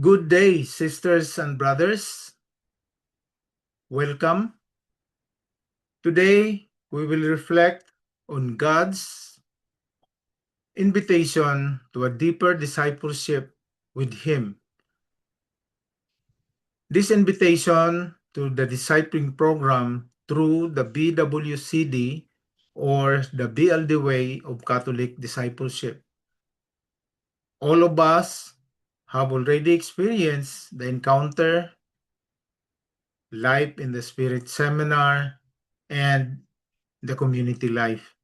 Good day, sisters and brothers. Welcome. Today, we will reflect on God's invitation to a deeper discipleship with Him. This invitation to the discipling program through the BWCD or the BLD way of Catholic discipleship. All of us have already experienced the encounter, life in the Spirit seminar, and the community life.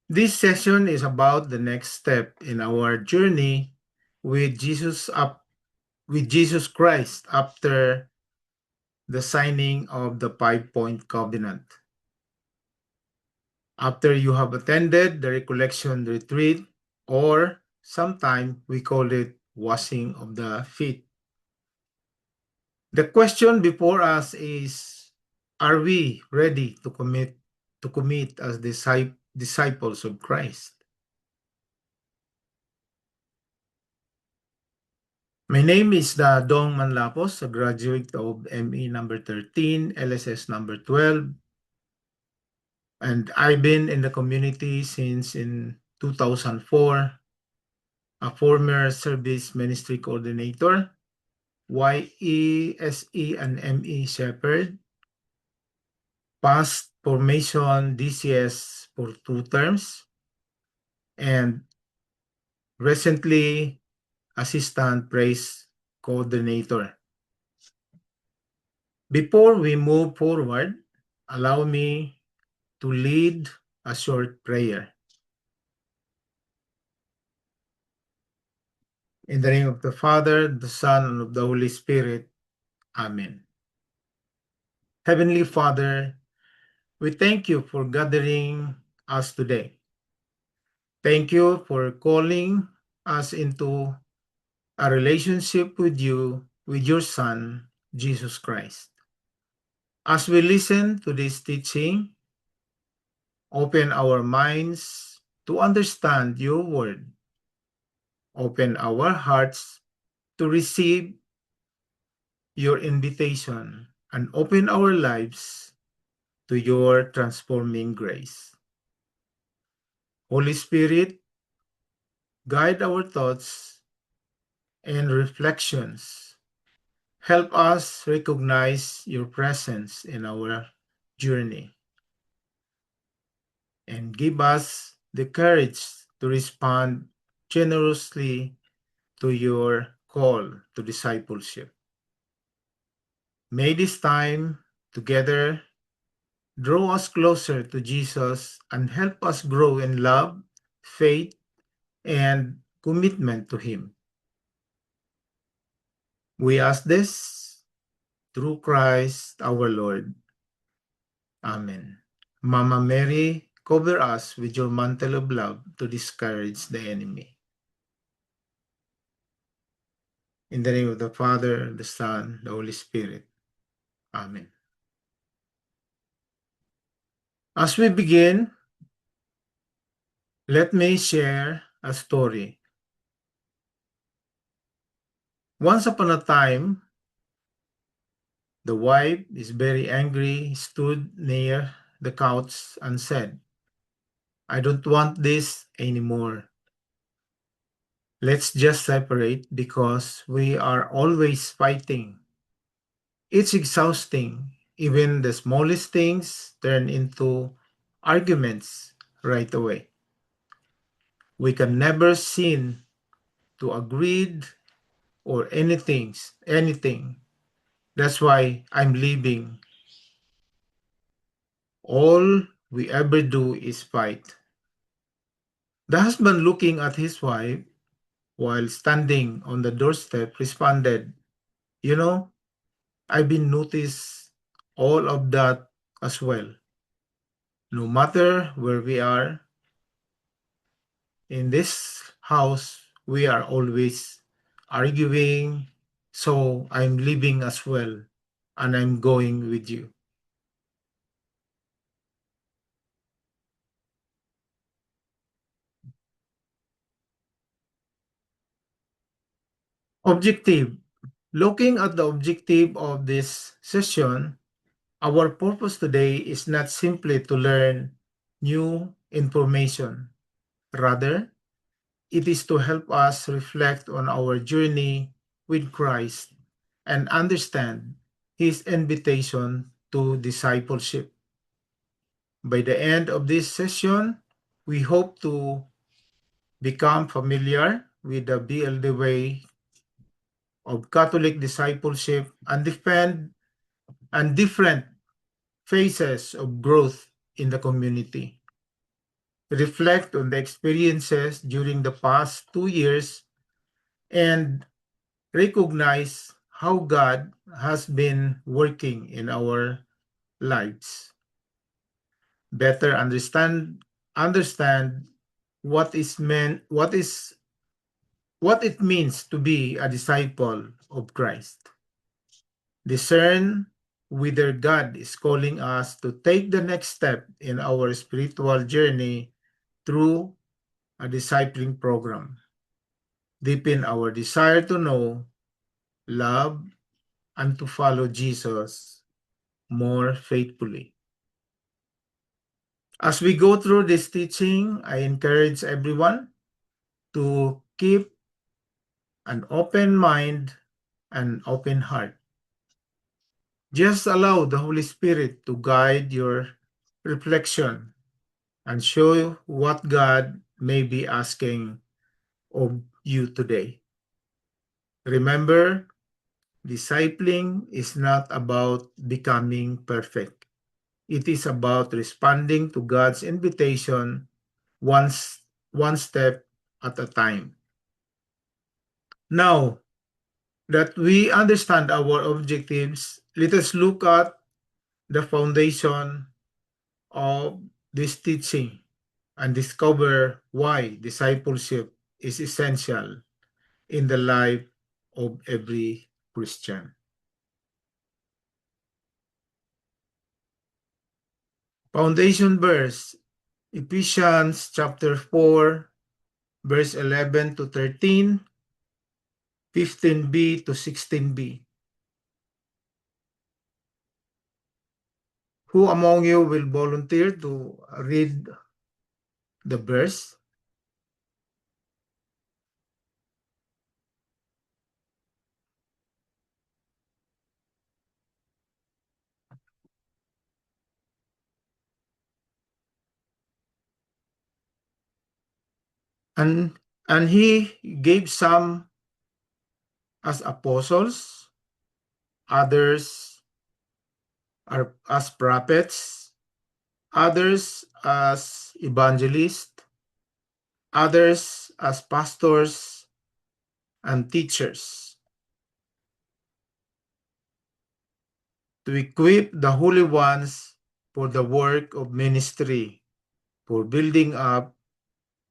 This session is about the next step in our journey with Jesus Christ after the signing of the 5-point covenant. After you have attended the recollection retreat, or sometimes we call it washing of the feet. The question before us is, are we ready to commit as disciples of Christ? My name is Dong Manlapos, a graduate of ME number 13, LSS number 12, and I've been in the community since in 2004, a former service ministry coordinator, YESE and ME Shepherd, past formation DCS for 2 terms, and recently assistant praise coordinator. Before we move forward, allow me to lead a short prayer. In the name of the Father, the Son, and of the Holy Spirit. Amen. Heavenly Father, we thank you for gathering us today. Thank you for calling us into a relationship with you, with your Son, Jesus Christ. As we listen to this teaching, open our minds to understand your word. Open our hearts to receive your invitation and open our lives to your transforming grace. Holy Spirit, guide our thoughts and reflections. Help us recognize your presence in our journey and give us the courage to respond generously to your call to discipleship. May this time together draw us closer to Jesus and help us grow in love, faith, and commitment to Him. We ask this through Christ our Lord. Amen. Mama Mary, cover us with your mantle of love to discourage the enemy. In the name of the Father, the Son, the Holy Spirit. Amen. As we begin, let me share a story. Once upon a time, the wife is very angry, stood near the couch and said, "I don't want this anymore. Let's just separate because we are always fighting. It's exhausting. Even the smallest things turn into arguments right away. We can never seem to agree or anything. That's why I'm leaving. All we ever do is fight." The husband, looking at his wife while standing on the doorstep, responded, "You know, I've been noticed all of that as well. No matter where we are in this house, we are always arguing. So I'm leaving as well, and I'm going with you." Objective. Looking at the objective of this session, our purpose today is not simply to learn new information. Rather, it is to help us reflect on our journey with Christ and understand His invitation to discipleship. By the end of this session, we hope to become familiar with the BLD way of Catholic discipleship and defend and different phases of growth in the community. Reflect on the experiences during the past 2 years and recognize how God has been working in our lives. Better understand what it means to be a disciple of Christ. Discern whether God is calling us to take the next step in our spiritual journey through a discipling program. Deepen our desire to know, love, and to follow Jesus more faithfully. As we go through this teaching, I encourage everyone to keep an open mind and open heart. Just allow the Holy Spirit to guide your reflection and show you what God may be asking of you today. Remember, discipling is not about becoming perfect. It is about responding to God's invitation one step at a time. Now that we understand our objectives, let us look at the foundation of this teaching and discover why discipleship is essential in the life of every Christian. Foundation verse, Ephesians chapter 4, verse 11 to 13, 15b to 16b. Who among you will volunteer to read the verse? And he gave some as apostles, others are as prophets, others as evangelists, others as pastors and teachers, to equip the holy ones for the work of ministry, for building up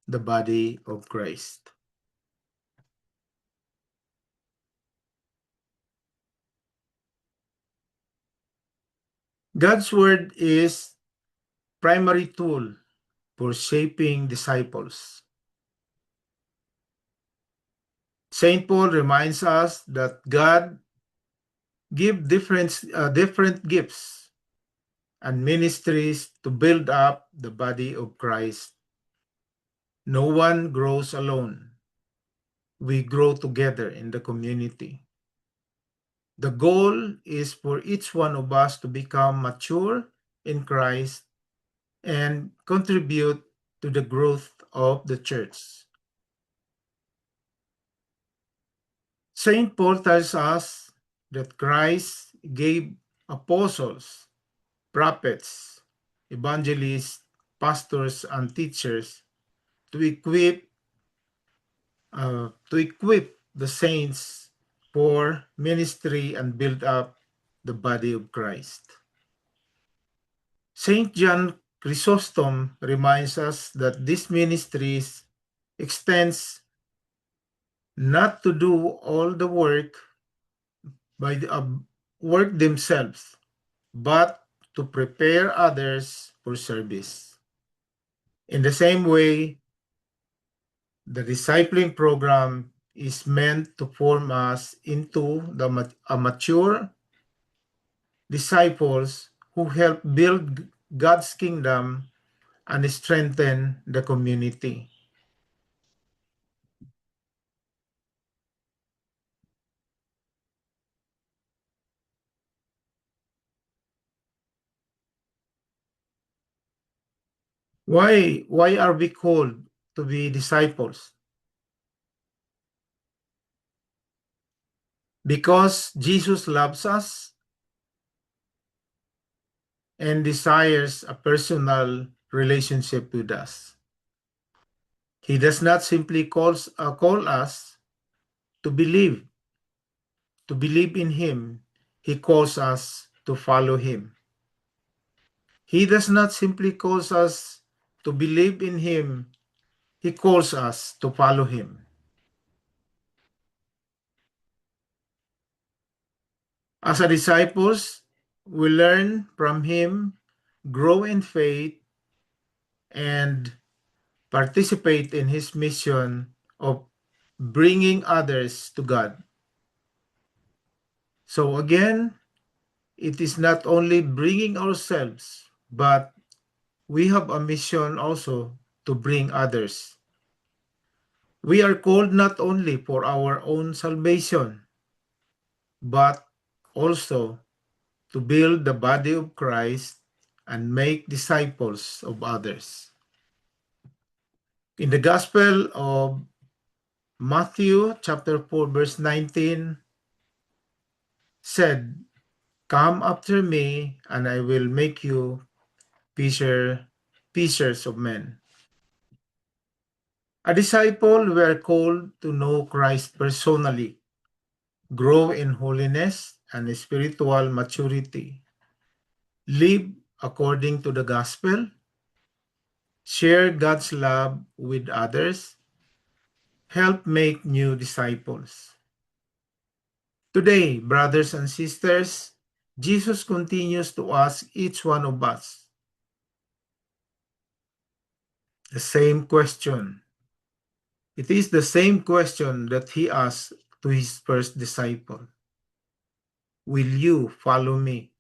the body of Christ. God's word is primary tool for shaping disciples. St. Paul reminds us that God give different gifts and ministries to build up the body of Christ. No one grows alone. We grow together in the community. The goal is for each one of us to become mature in Christ and contribute to the growth of the church. St. Paul tells us that Christ gave apostles, prophets, evangelists, pastors, and teachers to equip the saints for ministry and build up the body of Christ. Saint John Chrysostom reminds us that this ministry extends not to do all the work by the work themselves, but to prepare others for service. In the same way, the discipling program is meant to form us into a mature disciples who help build God's kingdom and strengthen the community. Why are we called to be disciples? Because Jesus loves us and desires a personal relationship with us. He does not simply call us to believe in him. He calls us to follow him. He does not simply call us to believe in him. He calls us to follow him. As a disciples, we learn from him, grow in faith, and participate in his mission of bringing others to God. So again, it is not only bringing ourselves, but we have a mission also to bring others. We are called not only for our own salvation, but also to build the body of Christ and make disciples of others. In the Gospel of Matthew chapter 4 verse 19 said, "Come after me and I will make you fishers of men." A disciple we are called to know Christ personally, grow in holiness and spiritual maturity, live according to the gospel, share God's love with others, help make new disciples. Today, brothers and sisters, Jesus continues to ask each one of us the same question. It is the same question that he asked to his first disciple. Will you follow me?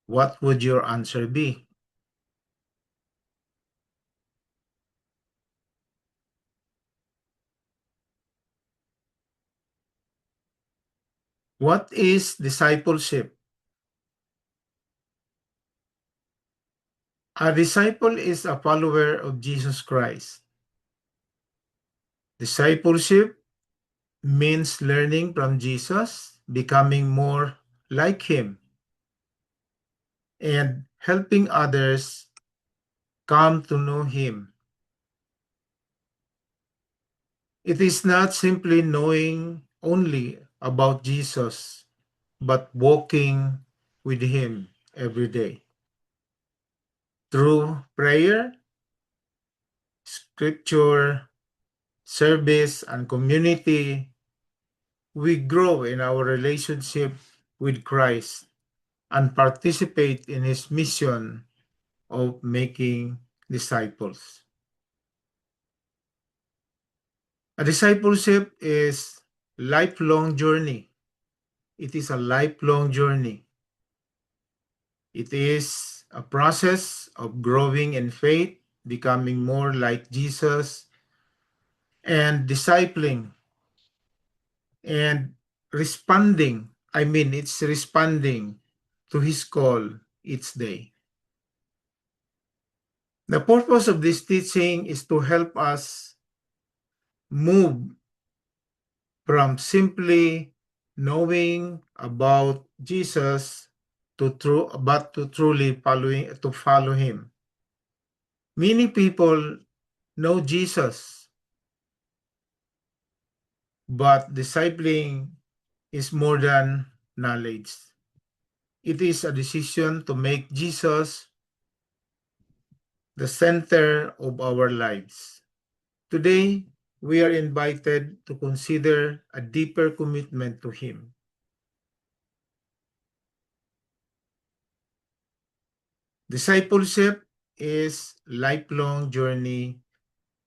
What would your answer be? What is discipleship? A disciple is a follower of Jesus Christ. Discipleship means learning from Jesus, becoming more like him, and helping others come to know him. It is not simply knowing only about Jesus, but walking with him every day. Through prayer, scripture, service, and community, we grow in our relationship with Christ and participate in his mission of making disciples. A discipleship is lifelong journey. It is a lifelong journey. It is a process of growing in faith, becoming more like Jesus, and discipling and responding. It's responding to his call each day. The purpose of this teaching is to help us move from simply knowing about Jesus to truly follow him. Many people know Jesus, but discipling is more than knowledge. It is a decision to make Jesus the center of our lives. Today, we are invited to consider a deeper commitment to him. Discipleship is lifelong journey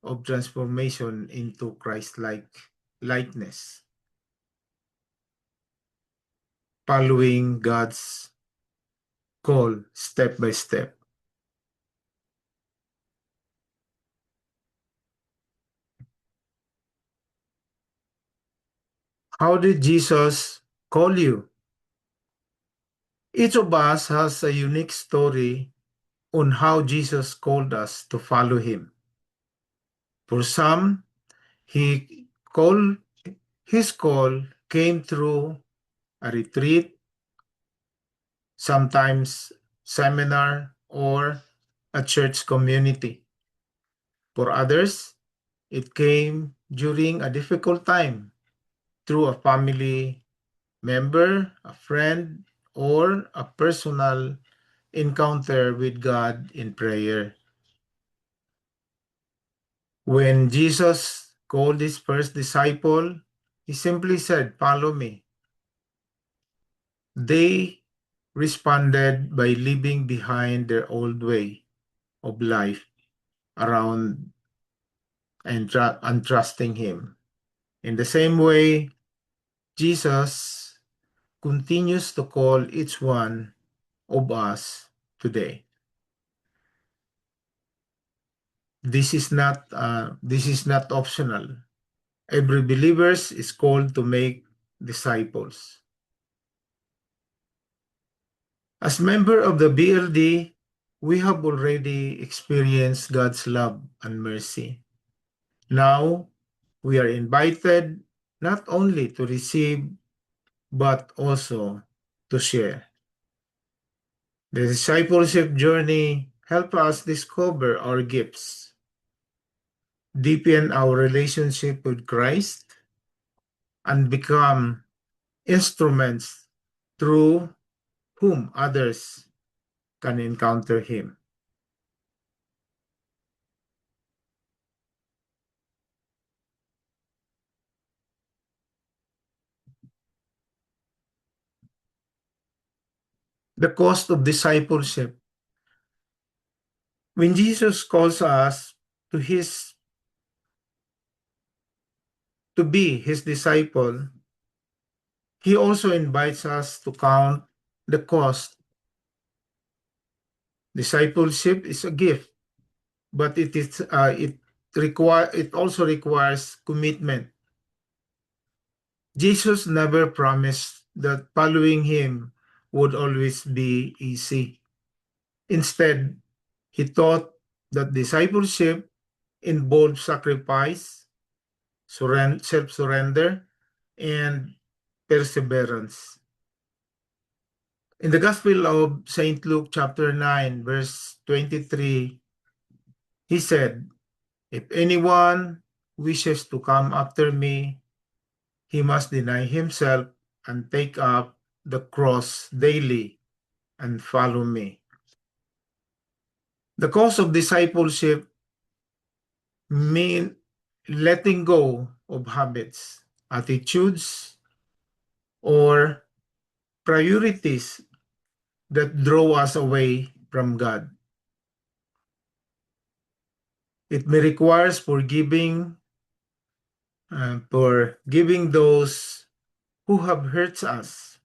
of transformation into Christ-like likeness, following God's call step by step. How did Jesus call you? Each of us has a unique story on how Jesus called us to follow him. For some, he called his call came through a retreat, sometimes seminar, or a church community. For others, it came during a difficult time through a family member, a friend, or a personal encounter with God in prayer. When Jesus called his first disciple, he simply said, "Follow me." They responded by leaving behind their old way of life around and trusting him. In the same way, Jesus continues to call each one of us today. This is not optional. Every believer is called to make disciples. As member of the BLD, we have already experienced God's love and mercy. Now, we are invited not only to receive, but also to share. The discipleship journey helps us discover our gifts, deepen our relationship with Christ, and become instruments through whom others can encounter Him. The cost of discipleship. When Jesus calls us to his to be his disciple, he also invites us to count the cost. Discipleship is a gift, but it also requires commitment. Jesus never promised that following him would always be easy. Instead, he taught that discipleship involves sacrifice, self-surrender, and perseverance. In the Gospel of St. Luke chapter 9, verse 23, he said, "If anyone wishes to come after me, he must deny himself and take up the cross daily and follow me." The cost of discipleship mean letting go of habits, attitudes, or priorities that draw us away from God. It may require for giving those who have hurt us,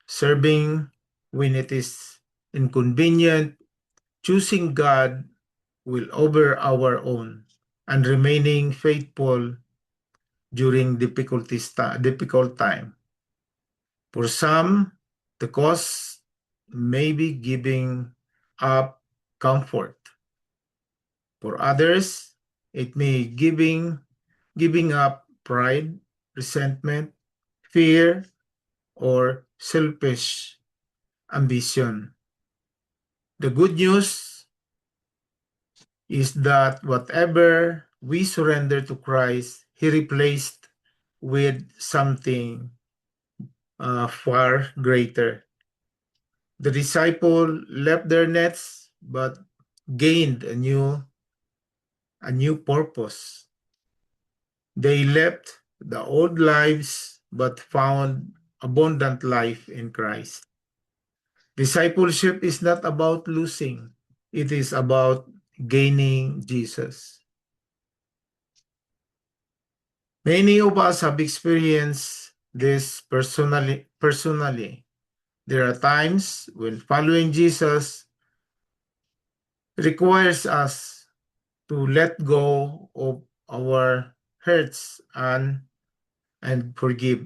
serving when it is inconvenient, choosing God will over our own, and remaining faithful during difficult time. For some, the cost may be giving up comfort. For others, it may giving up pride, resentment, fear, or selfish ambition. The good news is that whatever we surrender to Christ, He replaced with something far greater. The disciple left their nets but gained a new purpose. They left the old lives but found abundant life in Christ. Discipleship is not about losing, it is about gaining Jesus. Many of us have experienced this personally. There are times when following Jesus requires us to let go of our hurts and forgive.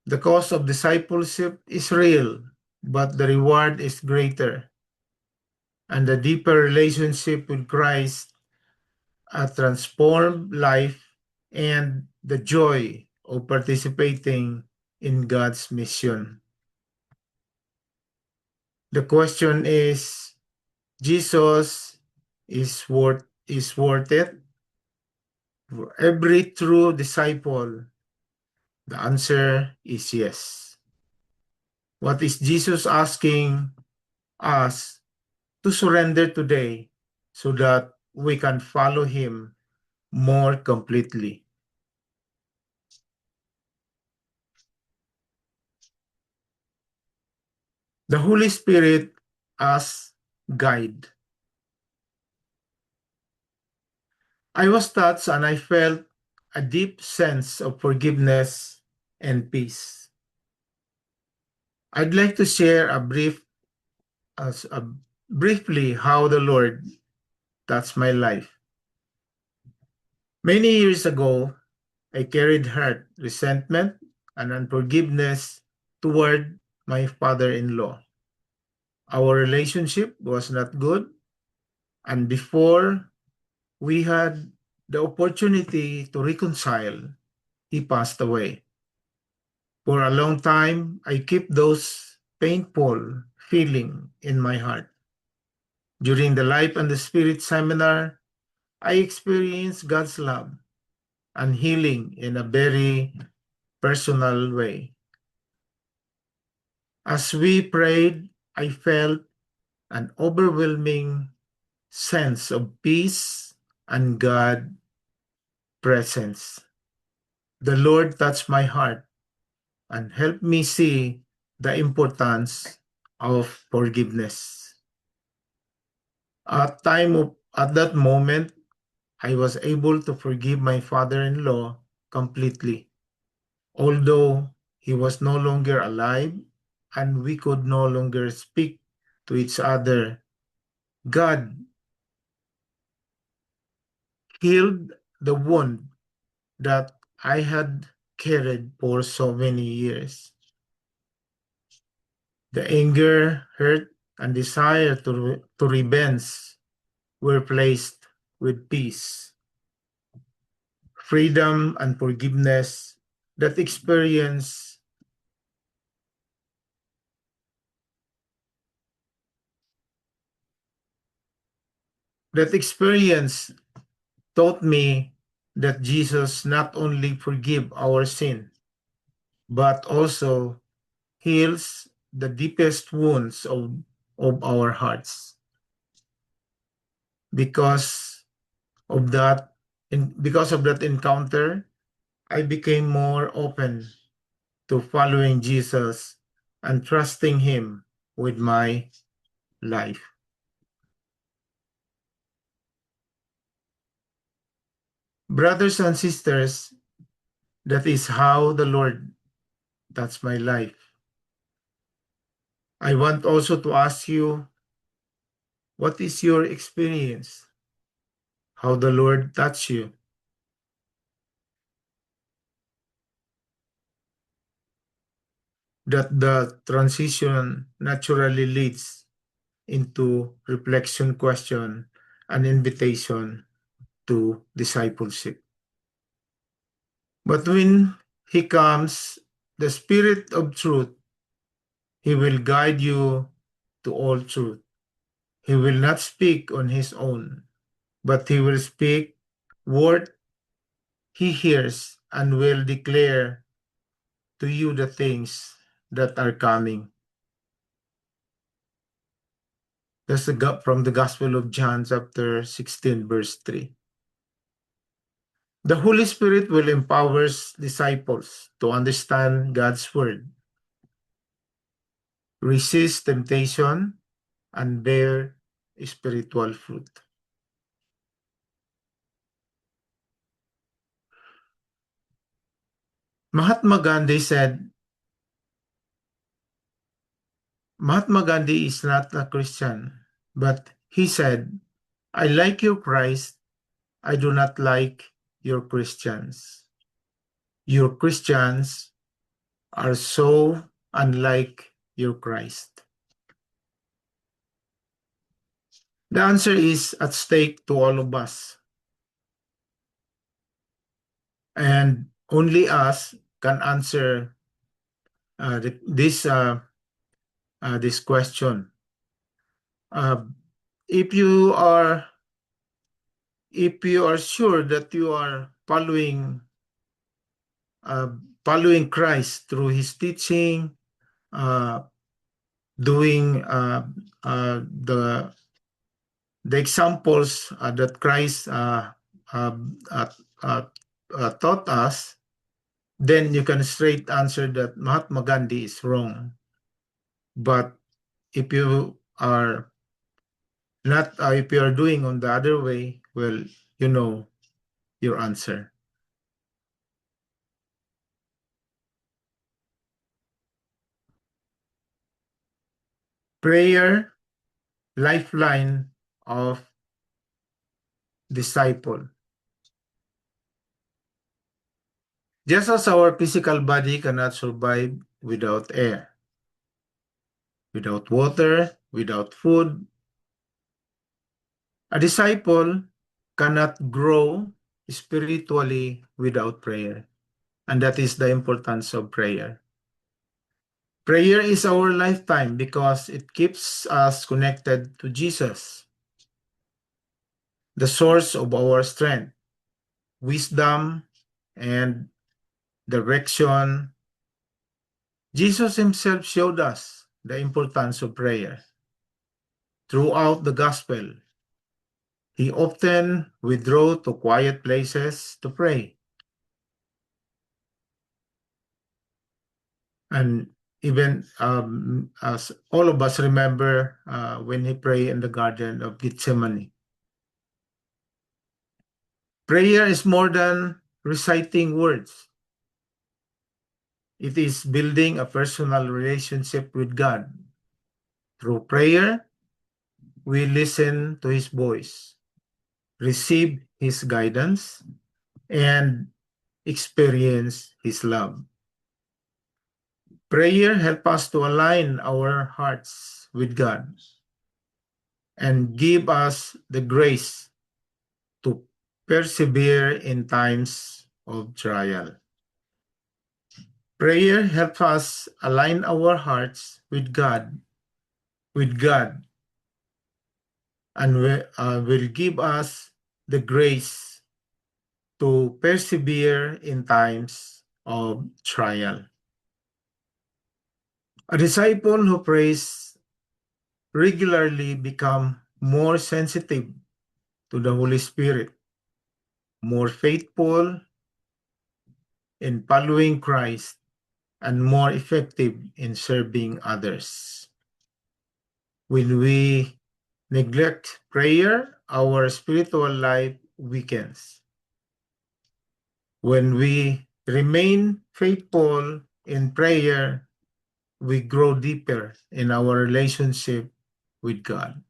The cost of discipleship is real, but the reward is greater. And the deeper relationship with Christ, a transformed life, and the joy of participating in God's mission. The question is, Jesus is worth it? For every true disciple, the answer is yes. What is Jesus asking us to surrender today so that we can follow him more completely? The Holy Spirit as guide. I was touched and I felt a deep sense of forgiveness and peace. I'd like to share as a, briefly how the Lord touched my life. Many years ago, I carried hurt, resentment, and unforgiveness toward my father-in-law. Our relationship was not good, and before we had the opportunity to reconcile, he passed away. For a long time, I kept those painful feeling in my heart. During the Life and the Spirit seminar, I experienced God's love and healing in a very personal way. As we prayed, I felt an overwhelming sense of peace and God presence. The Lord touched my heart and helped me see the importance of forgiveness. At that moment, I was able to forgive my father-in-law completely. Although he was no longer alive and we could no longer speak to each other, God healed the wound that I had carried for so many years. The anger, hurt, and desire to revenge were placed with peace, freedom, and forgiveness. That experience taught me that Jesus not only forgive our sin, but also heals the deepest wounds of our hearts. Because because of that encounter, I became more open to following Jesus and trusting him with my life. Brothers and sisters, that is how the Lord touched my life. I want also to ask you, what is your experience? How the Lord touched you? That the transition naturally leads into reflection, question, and invitation to discipleship. But when he comes, the Spirit of truth, he will guide you to all truth. He will not speak on his own, but he will speak word he hears and will declare to you the things that are coming. That's from the Gospel of John, chapter 16, verse 3. The Holy Spirit will empower disciples to understand God's word, resist temptation, and bear spiritual fruit. Mahatma Gandhi said, Mahatma Gandhi is not a Christian, but he said, I like your Christ, I do not like your Christians. Your Christians are so unlike your Christ. The answer is at stake to all of us. And only us can answer this question. Uh, if you are sure that you are uh, following Christ through His teaching, uh, doing the examples that Christ uh, uh, uh, taught us, then you can straight answer that Mahatma Gandhi is wrong. But if you are not, if you are doing on the other way, well, you know your answer. Prayer, lifeline of disciple. Just as our physical body cannot survive without air, without water, without food, a disciple cannot grow spiritually without prayer. And that is the importance of prayer. Prayer is our lifetime because it keeps us connected to Jesus, the source of our strength, wisdom, and direction. Jesus himself showed us the importance of prayer. Throughout the gospel, he often withdrew to quiet places to pray. And even as all of us remember when he prayed in the Garden of Gethsemane. Prayer is more than reciting words. It is building a personal relationship with God. Through prayer, we listen to His voice, receive His guidance, and experience His love. Prayer helps us to align our hearts with God and give us the grace to persevere in times of trial. Prayer helps us align our hearts with God, and will give us the grace to persevere in times of trial. A disciple who prays regularly become more sensitive to the Holy Spirit, more faithful in following Christ, and more effective in serving others. When we neglect prayer, our spiritual life weakens. When we remain faithful in prayer, we grow deeper in our relationship with God.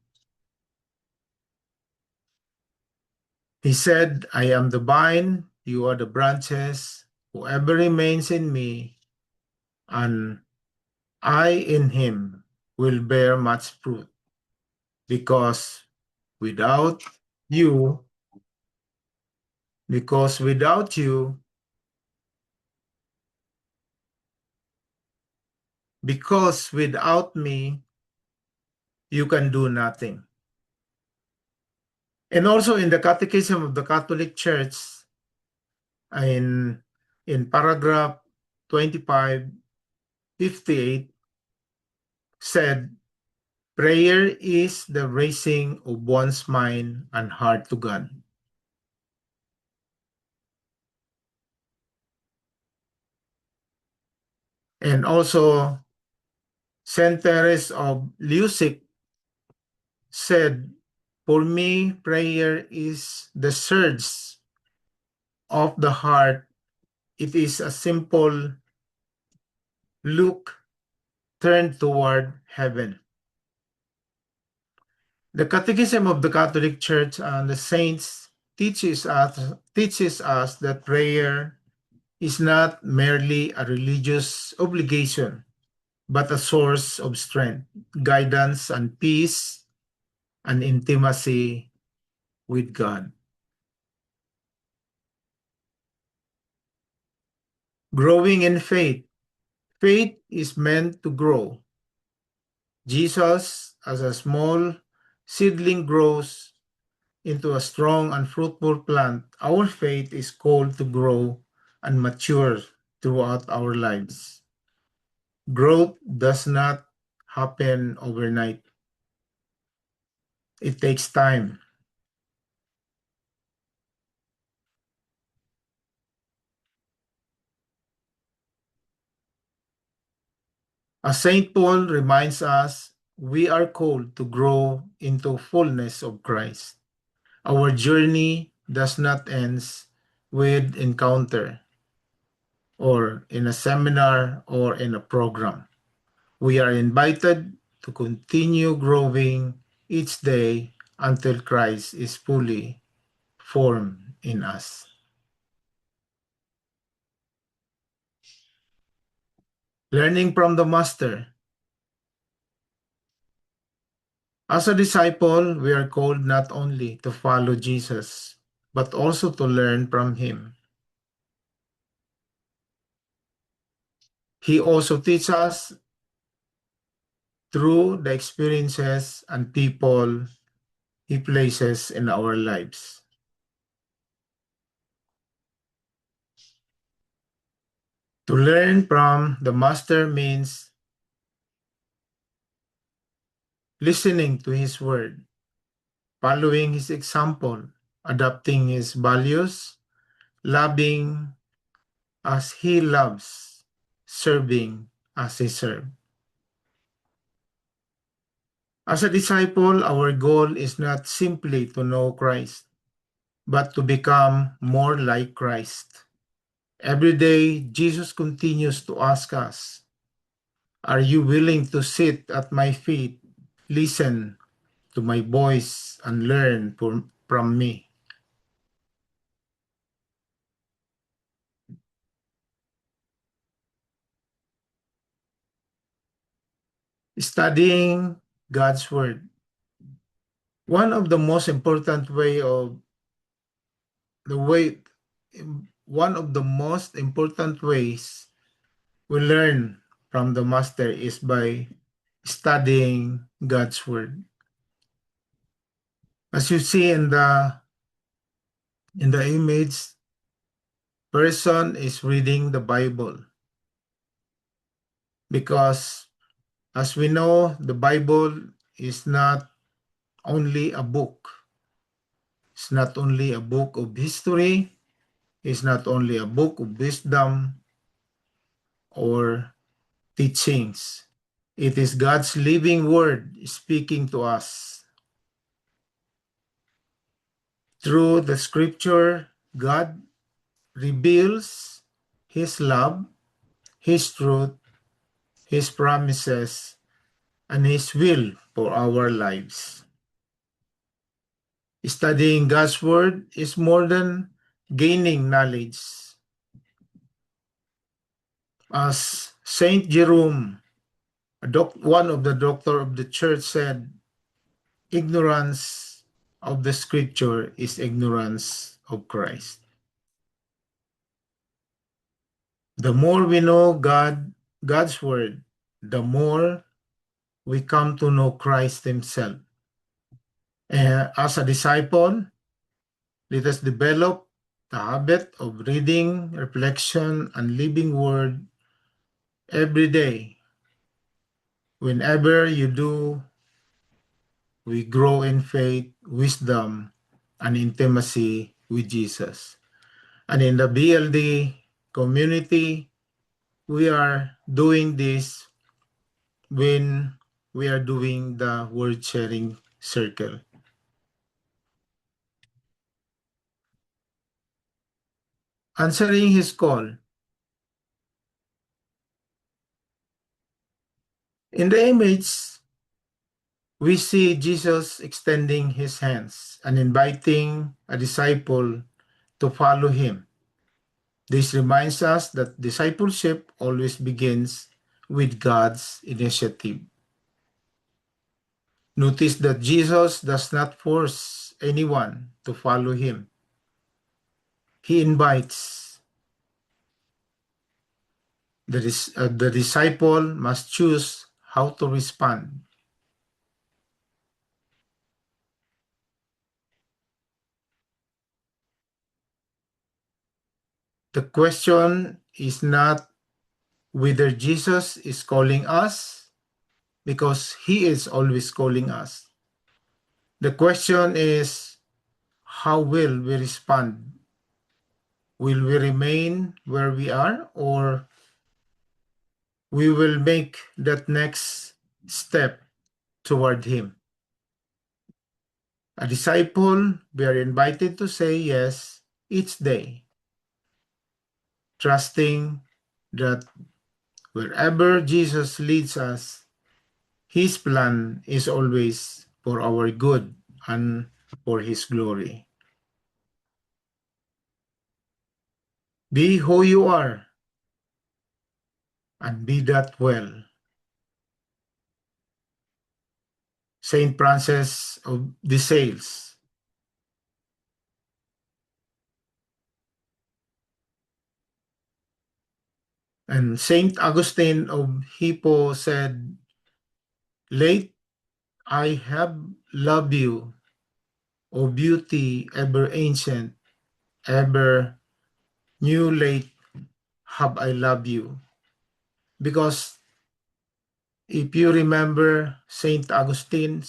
He said, I am the vine, you are the branches. Whoever remains in me and I in him will bear much fruit, because without you, because without you, because without me, you can do nothing. And also in the Catechism of the Catholic Church, in paragraph 2558, said, prayer is the raising of one's mind and heart to God. And also, Saint Teresa of Lisieux said, for me, prayer is the surge of the heart It is a simple look turned toward heaven. The Catechism of the Catholic Church and the Saints teaches us that prayer is not merely a religious obligation, but a source of strength, guidance, and peace and intimacy with God. Growing in faith. Faith is meant to grow. Jesus, as a small seedling, grows into a strong and fruitful plant. Our faith is called to grow and mature throughout our lives. Growth does not happen overnight. It takes time. As St. Paul reminds us, we are called to grow into fullness of Christ. Our journey does not end with encounter or in a seminar or in a program. We are invited to continue growing each day until Christ is fully formed in us. Learning from the Master. As a disciple, we are called not only to follow Jesus, but also to learn from him. He also teaches us through the experiences and people he places in our lives. To learn from the Master means listening to his word, following his example, adopting his values, loving as he loves, serving as he serves. As a disciple, our goal is not simply to know Christ, but to become more like Christ. Every day, Jesus continues to ask us, are you willing to sit at my feet, listen to my voice, and learn from me? Studying God's Word. One of the most important way of the way one of the most important ways we learn from the Master is by studying God's Word. As you see in the image, person is reading the Bible because, as we know, the Bible is not only a book. It's not only a book of history. It's not only a book of wisdom or teachings. It is God's living word speaking to us. Through the scripture, God reveals his love, his truth, his promises, and his will for our lives. Studying God's word is more than gaining knowledge. As Saint Jerome, one of the doctor of the church, said, ignorance of the scripture is ignorance of Christ. The more we know God's word, the more we come to know Christ himself. As a disciple, let us develop the habit of reading, reflection, and living word every day. Whenever you do, we grow in faith, wisdom, and intimacy with Jesus. And in the BLD community, we are doing this when we are doing the word sharing circle. Answering his call. In the image, we see Jesus extending his hands and inviting a disciple to follow him. This reminds us that discipleship always begins with God's initiative. Notice that Jesus does not force anyone to follow him. He invites. The disciple must choose how to respond. The question is not whether Jesus is calling us, because he is always calling us. The question is, how will we respond? Will we remain where we are, or we will make that next step toward him? A disciple, we are invited to say yes each day, trusting that wherever Jesus leads us, his plan is always for our good and for his glory. Be who you are and be that well. Saint Francis of de Sales. And Saint Augustine of Hippo said, "Late I have loved you, O beauty ever ancient, ever new late have I loved you." Because if you remember Saint Augustine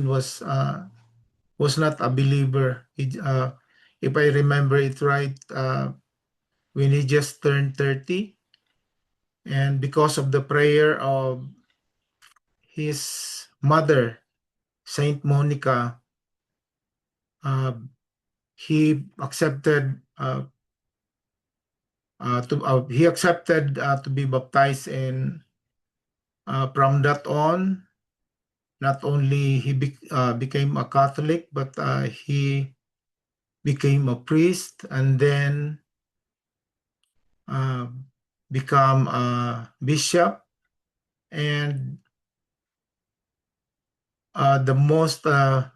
was not a believer. If I remember it right, when he just turned 30, and because of the prayer of his mother, Saint Monica, uh, he accepted to be baptized, and from that on, not only became a Catholic, but he became a priest, and then uh, become a bishop, and the most of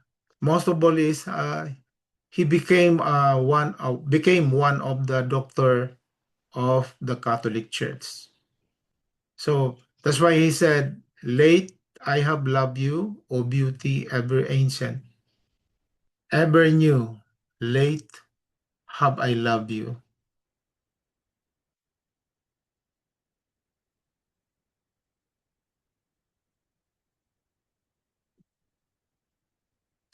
all is he became one of the doctor of the Catholic Church. So that's why he said, "Late I have loved you, O beauty ever ancient, ever new, late have I loved you."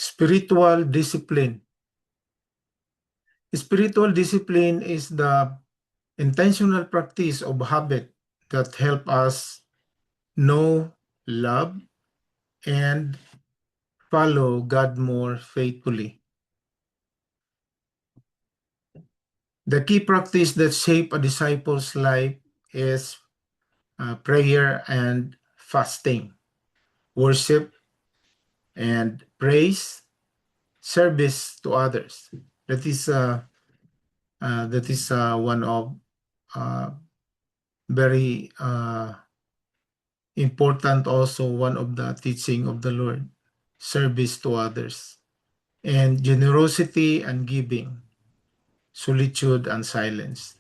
Spiritual discipline. Spiritual discipline is the intentional practice of habit that help us know, love, and follow God more faithfully. The key practice that shape a disciple's life is prayer and fasting, worship and praise, service to others. That is one of uh, very important, also one of the teaching of the Lord, service to others, and generosity and giving, solitude and silence.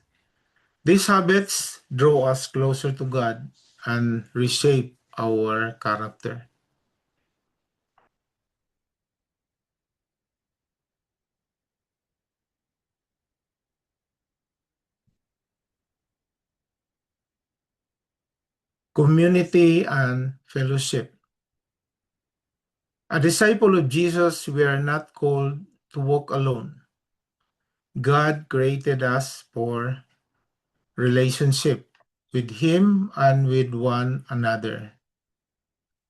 These habits draw us closer to God and reshape our character. Community and fellowship. A disciple of Jesus, we are not called to walk alone. God created us for relationship with Him and with one another.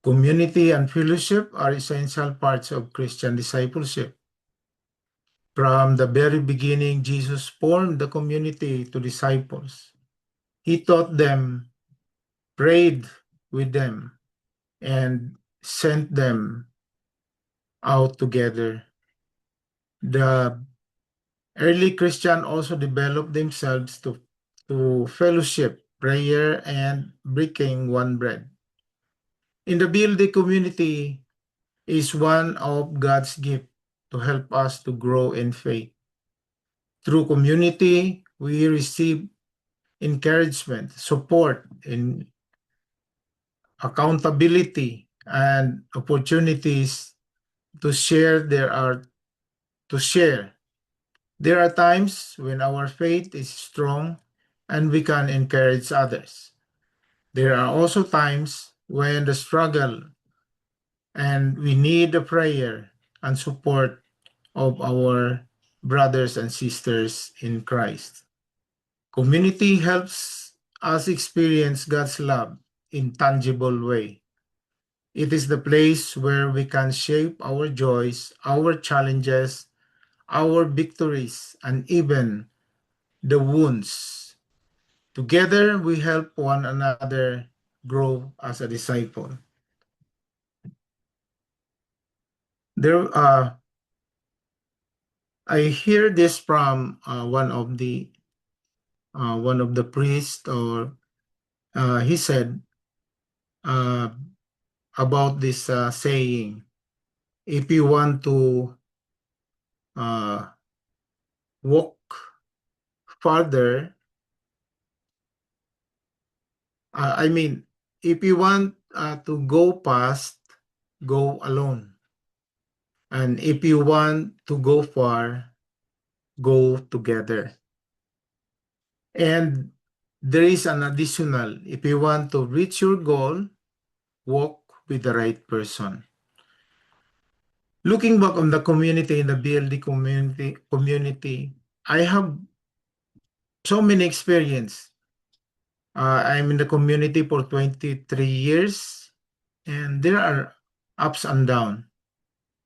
Community and fellowship are essential parts of Christian discipleship. From the very beginning, Jesus formed the community to disciples. He taught them, prayed with them and sent them out together. The early Christian also developed themselves to fellowship, prayer, and breaking one bread. In the BLD community is one of God's gift to help us to grow in faith. Through community, we receive encouragement, support, and accountability and opportunities to share to share. There are times when our faith is strong and we can encourage others. There are also times when the struggle and we need the prayer and support of our brothers and sisters in Christ. Community helps us experience God's love in tangible way. It is the place where we can shape our joys, our challenges, our victories, and even the wounds. Together, we help one another grow as a disciple. There, I hear this from one of the priests, or he said uh, about this saying: if you want to uh, walk farther, I mean, if you want to go fast, go alone. And if you want to go far, go together. And there is an additional, if you want to reach your goal, walk with the right person. Looking back on the community, in the BLD community, I have so many experience. I'm in the community for 23 years, and there are ups and downs.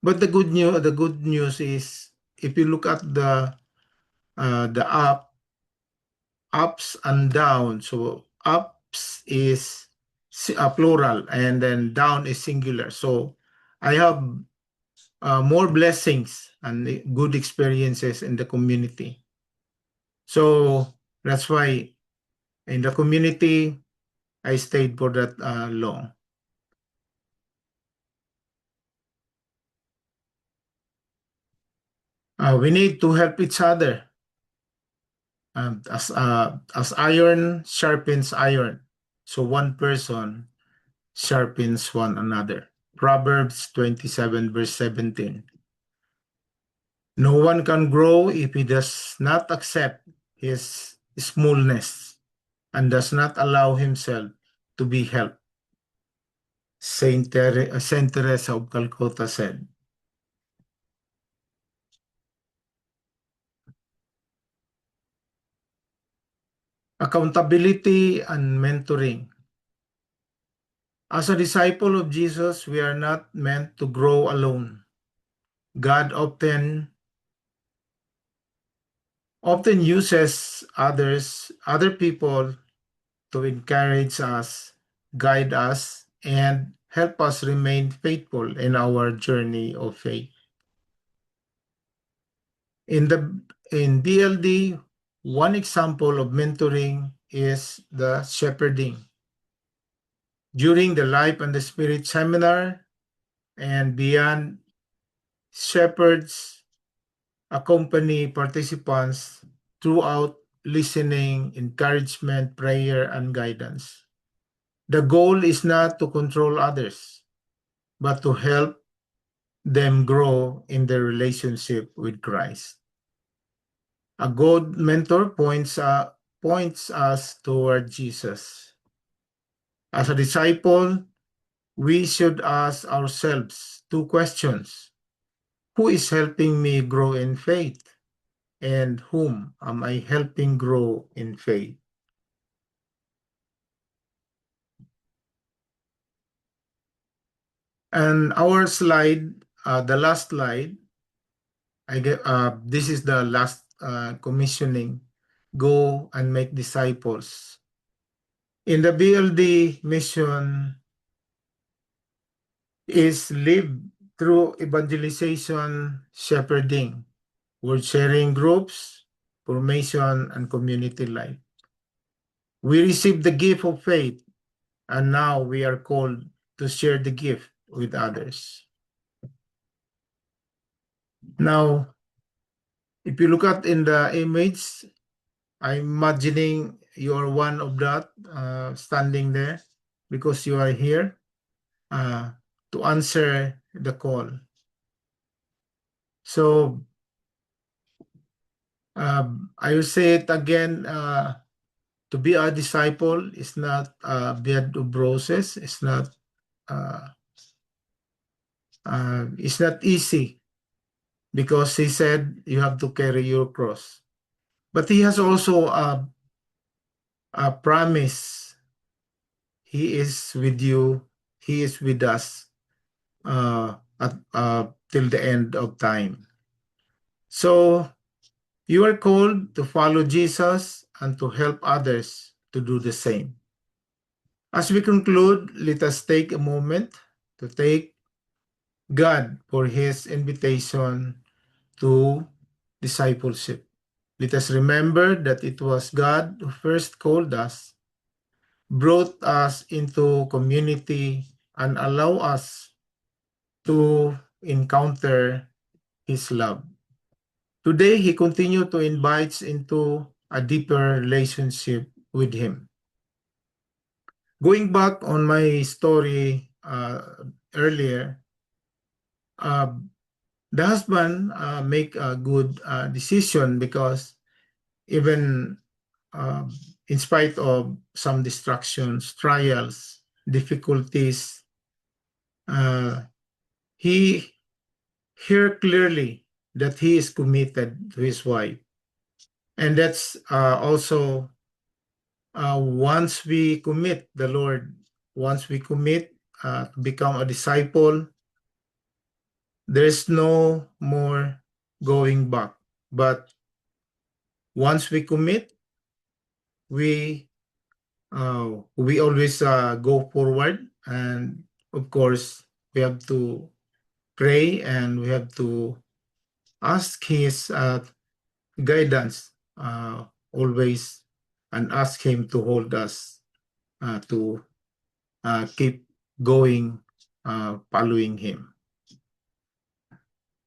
But the good news is, if you look at the ups and downs. So ups is plural, and then down is singular. So I have more blessings and good experiences in the community. So that's why in the community I stayed for that long. We need to help each other. As iron sharpens iron, so one person sharpens one another. Proverbs 27 verse 17. No one can grow if he does not accept his smallness and does not allow himself to be helped. Saint Teresa of Calcutta said. Accountability and mentoring. As a disciple of Jesus, we are not meant to grow alone. God often uses other people to encourage us, guide us, and help us remain faithful in our journey of faith. In BLD, one example of mentoring is the shepherding. During the Life and the Spirit seminar and beyond, shepherds accompany participants throughout listening, encouragement, prayer, and guidance. The goal is not to control others, but to help them grow in their relationship with Christ. A good mentor points us toward Jesus. As a disciple, we should ask ourselves two questions. Who is helping me grow in faith? And whom am I helping grow in faith? And our slide, the last slide, this is the last commissioning. Go and make disciples. in the BLD mission is live through evangelization, shepherding, word sharing groups, formation, and community life. We received the gift of faith, and now we are called to share the gift with others. Now, if you look at in the image, I'm imagining you are one of that standing there because you are here to answer the call. So I will say it again. To be a disciple is not a bed of roses. Uh, it's not easy because he said you have to carry your cross. But he has also a promise. He is with you. He is with us till the end of time. So you are called to follow Jesus and to help others to do the same. As we conclude, let us take a moment to thank God for his invitation to discipleship. Let us remember that it was God who first called us, brought us into community, and allow us to encounter his love. Today, he continued to invite us into a deeper relationship with him. Going back on my story earlier, uh, the husband make a good decision because even uh, in spite of some distractions, trials, difficulties, he hear clearly that he is committed to his wife. And that's also once we commit the Lord, once we commit to become a disciple, there's no more going back. But once we commit, we always go forward, and of course we have to pray and we have to ask his guidance always, and ask him to hold us to keep going, following him.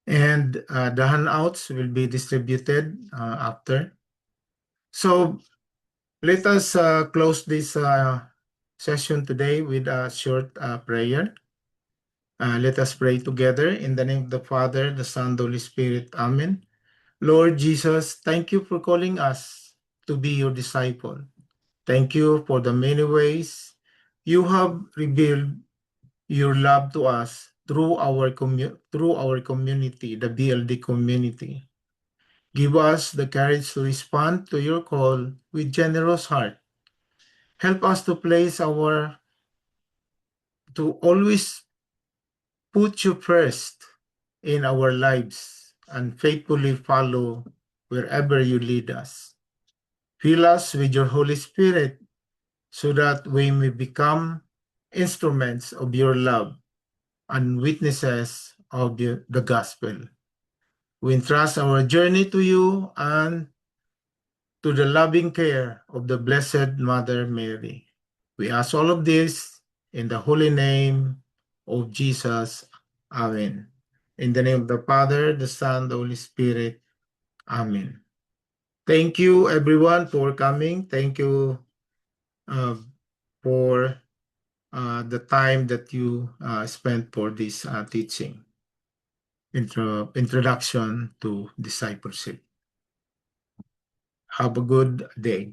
And the handouts will be distributed after. So let us close this session today with a short prayer. Let us pray together in the name of the Father, the Son, the Holy Spirit. Amen. Lord Jesus, thank you for calling us to be your disciple. Thank you for the many ways you have revealed your love to us through our community, the BLD community. Give us the courage to respond to your call with generous heart. Help us to always put you first in our lives and faithfully follow wherever you lead us. Fill us with your Holy Spirit so that we may become instruments of your love and witnesses of the gospel. We entrust our journey to you and to the loving care of the Blessed Mother Mary. We ask all of this in the holy name of Jesus. Amen. In the name of the Father, the Son, the Holy Spirit. Amen. Thank you, everyone, for coming. Thank you for the time that you spent for this teaching, introduction to discipleship. Have a good day.